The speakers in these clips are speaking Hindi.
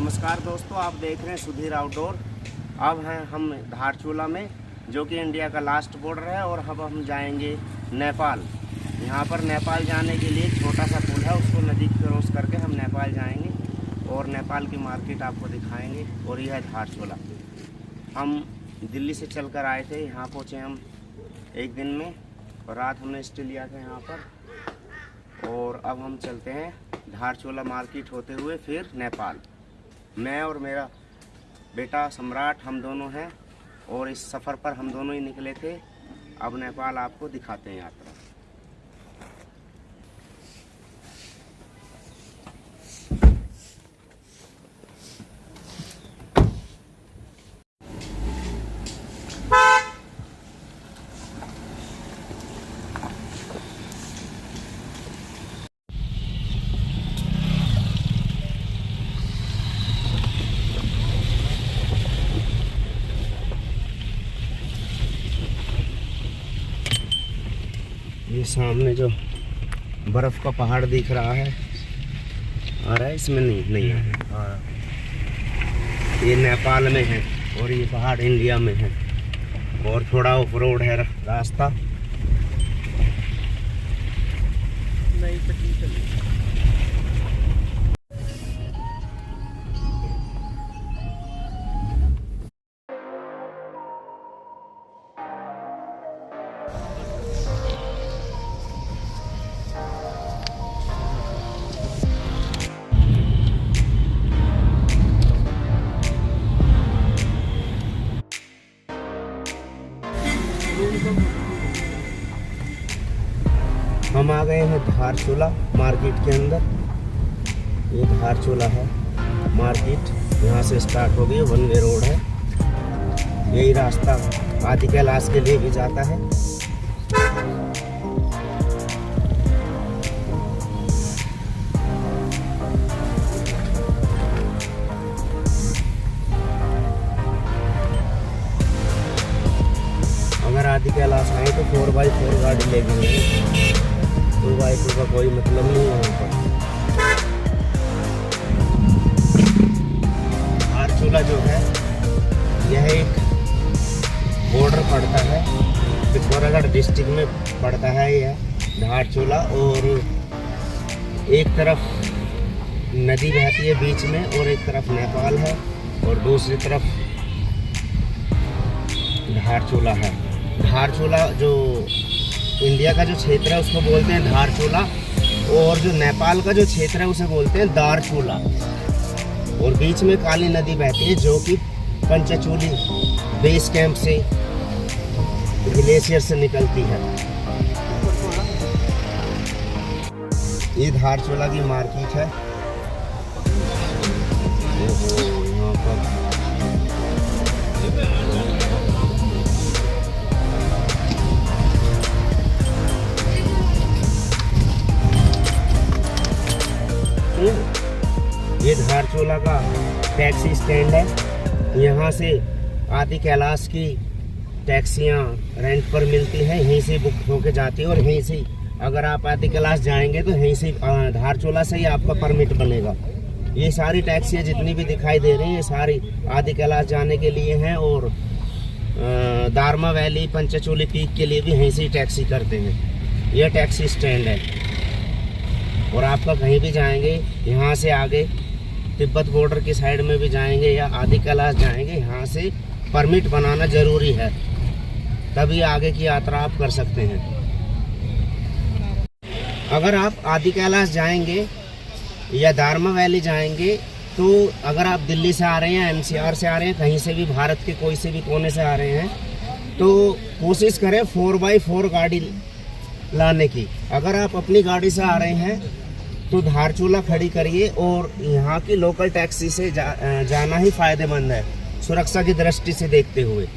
नमस्कार दोस्तों, आप देख रहे हैं सुधीर आउटडोर। अब हैं हम धारचूला में, जो कि इंडिया का लास्ट बॉर्डर है, और अब हम जाएंगे नेपाल। यहाँ पर नेपाल जाने के लिए एक छोटा सा पुल है, उसको नदी क्रॉस करके हम नेपाल जाएंगे और नेपाल की मार्केट आपको दिखाएंगे। और यह है धारचूला। हम दिल्ली से चलकर आए थे, यहाँ पहुँचे हम एक दिन में और रात हमने स्टे लिया था यहाँ पर। और अब हम चलते हैं धारचूला मार्केट होते हुए फिर नेपाल। मैं और मेरा बेटा सम्राट, हम दोनों हैं और इस सफ़र पर हम दोनों ही निकले थे। अब नेपाल आपको दिखाते हैं यात्रा। ये सामने जो बर्फ़ का पहाड़ दिख रहा है, आ रहा है इसमें? नहीं है। हाँ, ये नेपाल में है और ये पहाड़ इंडिया में है। और थोड़ा ऑफ रोड है रास्ता। नहीं पट्टी चली। हम आ गए हैं धारचूला मार्केट के अंदर। ये धारचूला है मार्केट, यहाँ से स्टार्ट हो गई, वन वे रोड है। यही रास्ता आदि कैलाश के लिए भी जाता है। अगर आदि कैलाश आए तो 4x4 गाड़ी ले गए। 2x2 का कोई मतलब नहीं है यहाँ पर। धारचूला जो है यह एक बॉर्डर पड़ता है, पिथौरागढ़ डिस्ट्रिक्ट में पड़ता है यह धारचूला। और एक तरफ नदी बहती है बीच में और एक तरफ नेपाल है और दूसरी तरफ धारचूला है। धारचूला जो इंडिया का जो क्षेत्र है उसको बोलते हैं धारचूला, और जो नेपाल का जो क्षेत्र है उसे बोलते हैं दारचूला। और बीच में काली नदी बहती है, जो कि पंचचूली बेस कैंप से, ग्लेशियर से निकलती है। ये धारचूला की मार्केट है। यहाँ पर ये धारचूला का टैक्सी स्टैंड है। यहाँ से आदि कैलाश की टैक्सियाँ रेंट पर मिलती हैं, यहीं से बुक होके जाती है। और यहीं से अगर आप आदि कैलाश जाएंगे तो यहीं से धारचूला से ही आपका परमिट बनेगा। ये सारी टैक्सियाँ जितनी भी दिखाई दे रही हैं, ये सारी आदि कैलाश जाने के लिए हैं। और दारमा वैली, पंचचूली पीक के लिए भी यहीं से ही टैक्सी करते हैं। यह टैक्सी स्टैंड है। और आपका कहीं भी जाएंगे, यहाँ से आगे तिब्बत बॉर्डर की साइड में भी जाएंगे या आदि कैलाश जाएंगे, यहाँ से परमिट बनाना ज़रूरी है, तभी आगे की यात्रा आप कर सकते हैं। अगर आप आदि कैलाश जाएंगे या दारमा वैली जाएंगे, तो अगर आप दिल्ली से आ रहे हैं, एनसीआर से आ रहे हैं, कहीं से भी भारत के कोई से भी कोने से आ रहे हैं, तो कोशिश करें 4x4 गाड़ी लाने की। अगर आप अपनी गाड़ी से आ रहे हैं तो धारचूला खड़ी करिए और यहाँ की लोकल टैक्सी से जाना ही फायदेमंद है, सुरक्षा की दृष्टि से देखते हुए।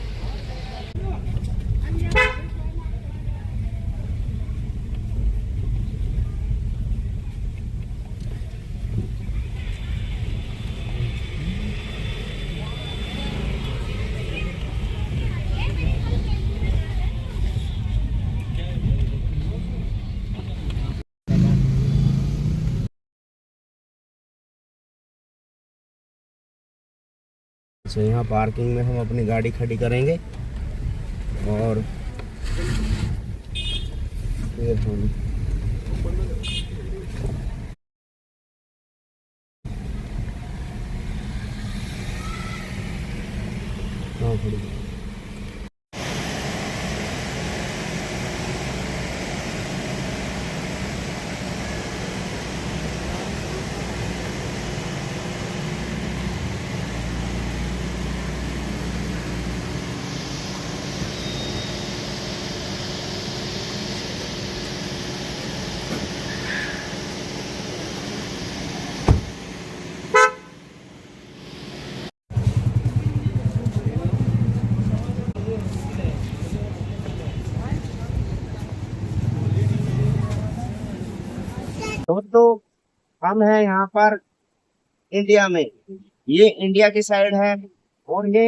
तो यहाँ पार्किंग में हम अपनी गाड़ी खड़ी करेंगे और फिर हम खड़ी दोस्तों हम हैं यहाँ पर इंडिया में। ये इंडिया की साइड है और ये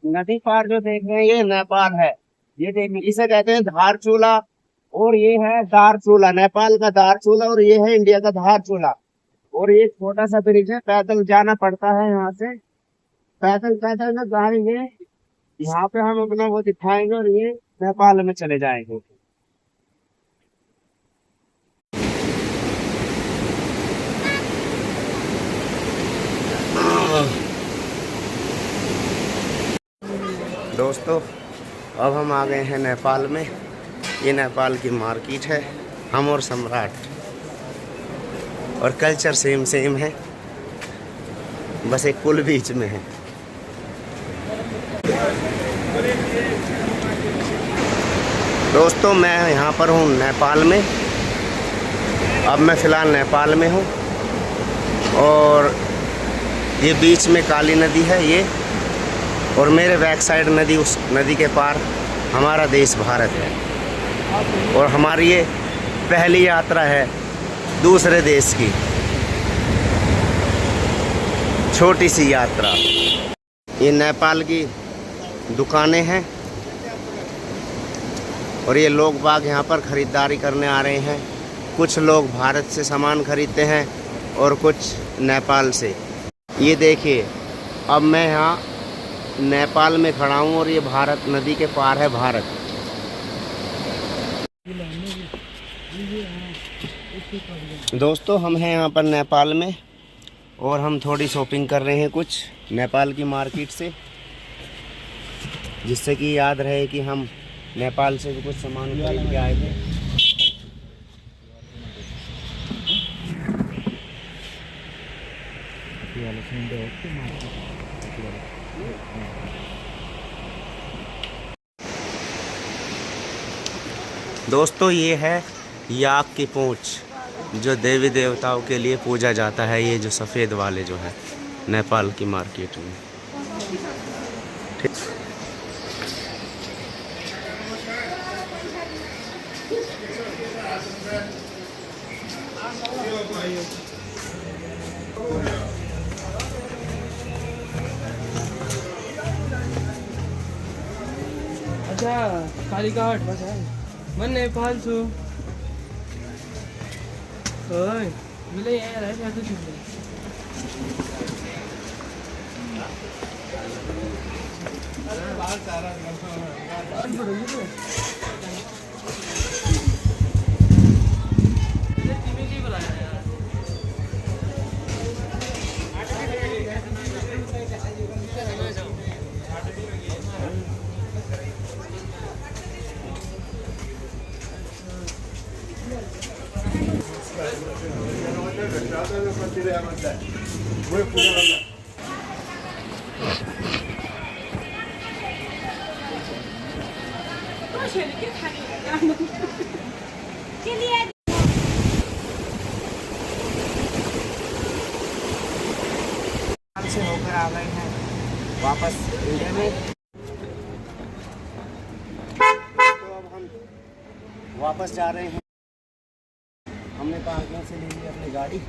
नदी पार जो देख रहे हैं ये नेपाल है। ये देखिए इसे कहते हैं धारचूला और ये है दारचूला, नेपाल का दारचूला और ये है इंडिया का धारचूला। और ये छोटा सा ब्रिज है, पैदल जाना पड़ता है यहाँ से, पैदल पैदल में जाएंगे। यहाँ पे हम अपना वो दिखाएंगे और ये नेपाल में चले जाएंगे। दोस्तों अब हम आ गए हैं नेपाल में। ये नेपाल की मार्केट है। हम और सम्राट और कल्चर सेम सेम है, बस एक पुल बीच में है। दोस्तों मैं यहाँ पर हूँ नेपाल में। अब मैं फ़िलहाल नेपाल में हूँ और ये बीच में काली नदी है ये, और मेरे बैक साइड नदी, उस नदी के पार हमारा देश भारत है। और हमारी ये पहली यात्रा है दूसरे देश की, छोटी सी यात्रा। ये नेपाल की दुकानें हैं और ये लोग बाग यहाँ पर ख़रीदारी करने आ रहे हैं। कुछ लोग भारत से सामान खरीदते हैं और कुछ नेपाल से। ये देखिए अब मैं यहाँ नेपाल में खड़ा हूँ और ये भारत नदी के पार है भारत। दोस्तों हम हैं यहाँ पर नेपाल में और हम थोड़ी शॉपिंग कर रहे हैं कुछ नेपाल की मार्केट से, जिससे कि याद रहे कि हम नेपाल से भी कुछ सामान खरीद के आए थे। दोस्तों ये है याक की पूंछ, जो देवी देवताओं के लिए पूजा जाता है। ये जो सफ़ेद वाले जो है नेपाल की मार्केट में। ठीक। अच्छा कालीघाट बस है मैं नेपाल छु ओए मिले यार है क्या कुछ अरे बाहर सारा से होकर आ गए हैं वापस इंडिया में। तो अब हम वापस जा रहे हैं। हमने पार्किंग से ले ली अपनी गाड़ी